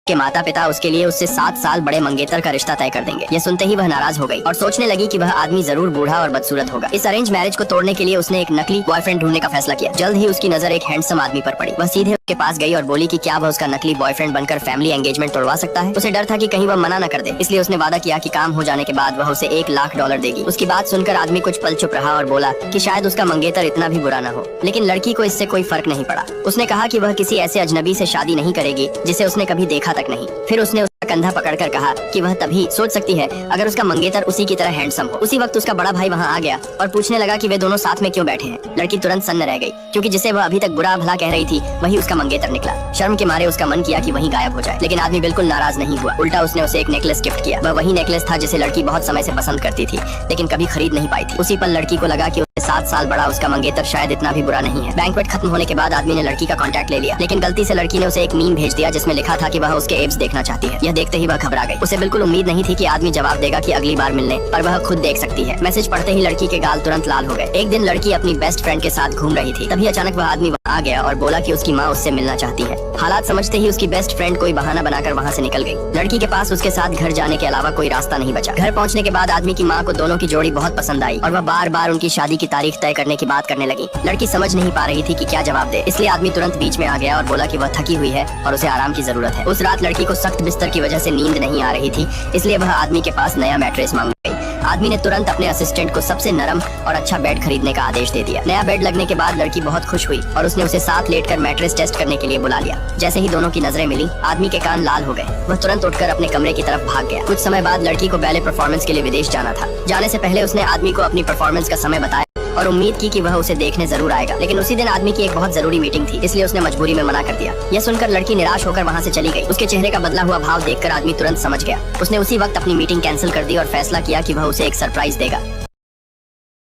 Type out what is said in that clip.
के माता पिता उसके लिए उससे 7 साल बड़े मंगेतर का रिश्ता तय कर देंगे। ये सुनते ही वह नाराज हो गई और सोचने लगी कि वह आदमी जरूर बूढ़ा और बदसूरत होगा। इस अरेंज मैरिज को तोड़ने के लिए उसने एक नकली बॉयफ्रेंड ढूंढने का फैसला किया। जल्द ही उसकी नजर एक हैंडसम आदमी पर पड़ी। वह सीधे उसके पास गई और बोली कि क्या वह उसका नकली बॉयफ्रेंड बनकर फैमिली एंगेजमेंट तोड़वा सकता है। उसे डर था कि कहीं वह मना न कर दे, इसलिए उसने वादा किया कि काम हो जाने के बाद वह उसे $1,00,000 देगी। उसकी बात सुनकर आदमी कुछ पल चुप रहा और बोला कि शायद उसका मंगेतर इतना भी बुरा न हो, लेकिन लड़की को इससे कोई फर्क नहीं पड़ा। उसने कहा कि वह किसी ऐसे अजनबी से शादी नहीं करेगी जिसे उसने कभी देखा तक नहीं। फिर उसने उसका कंधा पकड़कर कहा कि वह तभी सोच सकती है अगर उसका मंगेतर उसी की तरह हैंडसम हो। उसी वक्त उसका बड़ा भाई वहाँ आ गया और पूछने लगा कि वे दोनों साथ में क्यों बैठे हैं। लड़की तुरंत सन्न रह गई, क्योंकि जिसे वह अभी तक बुरा भला कह रही थी वही उसका मंगेतर निकला। शर्म के मारे उसका मन किया कि वहीं गायब हो जाए, लेकिन आदमी बिल्कुल नाराज नहीं हुआ। उल्टा उसने उसे एक नेकलेस गिफ्ट किया। वह वही नेकलेस था जिसे लड़की बहुत समय से पसंद करती थी, लेकिन कभी खरीद नहीं पाई थी। उसी पल लड़की को लगा कि 7 साल बड़ा उसका मंगेतर शायद इतना भी बुरा नहीं है। बैंक्वेट खत्म होने के बाद आदमी ने लड़की का कांटेक्ट ले लिया, लेकिन गलती से लड़की ने उसे एक मीम भेज दिया जिसमें लिखा था कि वह उसके एब्स देखना चाहती है। यह देखते ही वह घबरा गई। उसे बिल्कुल उम्मीद नहीं थी कि आदमी जवाब देगा कि अगली बार मिलने पर वह खुद देख सकती है। मैसेज पढ़ते ही लड़की के गाल तुरंत लाल हो गए। एक दिन लड़की अपनी बेस्ट फ्रेंड के साथ घूम रही थी, तभी अचानक वह आदमी वहाँ आ गया और बोला कि उसकी माँ उससे मिलना चाहती है। हालात समझते ही उसकी बेस्ट फ्रेंड कोई बहाना बनाकर वहाँ से निकल गई। लड़की के पास उसके साथ घर जाने के अलावा कोई रास्ता नहीं बचा। घर पहुँचने के बाद आदमी की माँ को दोनों की जोड़ी बहुत पसंद आई और वह बार बार उनकी शादी की तारीख तय करने की बात करने लगी। लड़की समझ नहीं पा रही थी कि क्या जवाब दे, इसलिए आदमी तुरंत बीच में आ गया और बोला कि वह थकी हुई है और उसे आराम की जरूरत है। उस रात लड़की को सख्त बिस्तर की वजह से नींद नहीं आ रही थी, इसलिए वह आदमी के पास नया मैट्रेस मांग गई। आदमी ने तुरंत अपने असिस्टेंट को सबसे नरम और अच्छा बेड खरीदने का आदेश दे दिया। नया बेड लगने के बाद लड़की बहुत खुश हुई और उसने उसे साथ लेटकर मैट्रेस टेस्ट करने के लिए बुला लिया। जैसे ही दोनों की नजरें मिली, आदमी के कान लाल हो गए। वह तुरंत उठकर अपने कमरे की तरफ भाग गया। कुछ समय बाद लड़की को बैले परफॉर्मेंस के लिए विदेश जाना था। जाने से पहले उसने आदमी को अपनी परफॉर्मेंस का समय बताया और उम्मीद की कि वह उसे देखने जरूर आएगा, लेकिन उसी दिन आदमी की एक बहुत जरूरी मीटिंग थी, इसलिए उसने मजबूरी में मना कर दिया। यह सुनकर लड़की निराश होकर वहाँ से चली गई। उसके चेहरे का बदला हुआ भाव देखकर आदमी तुरंत समझ गया। उसने उसी वक्त अपनी मीटिंग कैंसिल कर दी और फैसला किया कि वह उसे एक सरप्राइज देगा।